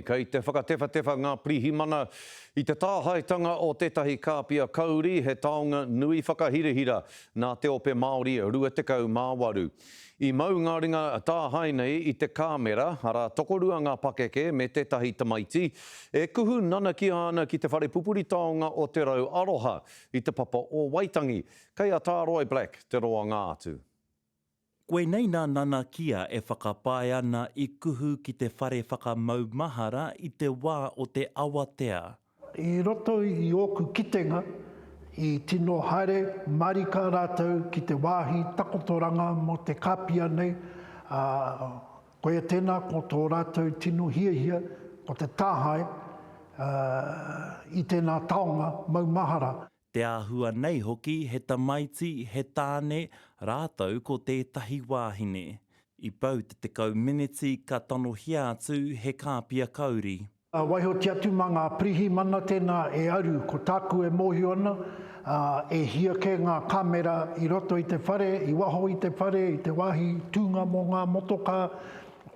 Kei te whakatewhatewha ngā pirihimana I te tāhaitanga o tētahi kāpia kauri he taonga nui whakahirihira nā te ope Māori rua tekau māwaru. I mau ngā ringa tāhai nei I te kāmera, ara tokorua ngā pakeke me tētahi tamaiti, e kuhu nana ki ana ki te whare pupuri taonga o te rau aroha I te papa o Waitangi. Kei a tā Roy Black te roa ngā atu. Koe nei nā nana kia e whakapae ana I kuhu ki te whare whakamaumahara I te wā o te awatea. I roto I oku kitenga, I tino haere marika rātou ki te wāhi takotoranga mo te kāpia nei. Koe tēnā ko tō rātou tino hiahia, ko te tāhai, I tēnā taonga maumahara. Te āhua nei hoki he tamaiti he tāne rātou ko tētahi wāhine. I pau te tekau miniti ka tanohia atu he kāpia kauri. Waiho te atu mā ngā pirihimana tēnā e aru ko tāku e mohi ona, e hia ke ngā kamera I roto I te whare, I waho I te whare, I te wāhi tūnga mō ngā motoka,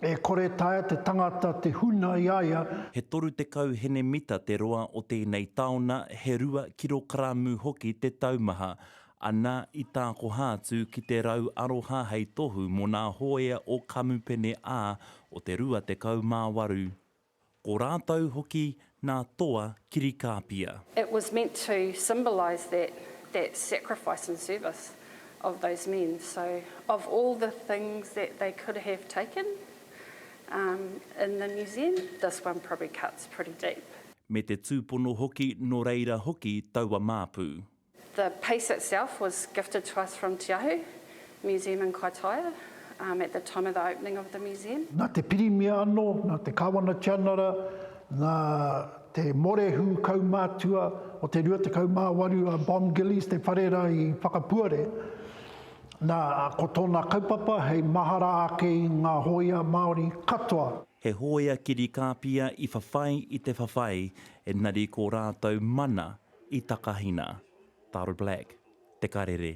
e kore taia te tangata te huna I aia. He toru te kau hene mita te roa o tēnei taona he 2 kirokaramu hoki te taumaha, ana I tāko hātu ki te rau aroha hei tohu mō nā hoea o kamupene ā o te 2 tekau māwaru. Ko rātou hoki nā toa kirikāpia. It was meant to symbolise that sacrifice and service of those men. So of all the things that they could have taken in the museum, this one probably cuts pretty deep. Me te tūpono hoki no reira hoki taua māpū. The piece itself was gifted to us from Te Ahu Museum in Kaitaia at the time of the opening of the museum. Nā te pirimia anō, nā te kawana tianara, nā te morehu kaumātua o te 2 tekau māwaru a Bon Gillies, te wharera I whakapuare. Nā ko tōna kaupapa hei mahara ake I ngā hoia Māori katoa. He hoia kirikāpia I whawhai I te whawhai, e nari ko rātou mana I takahina. Taro Black, Te Karere.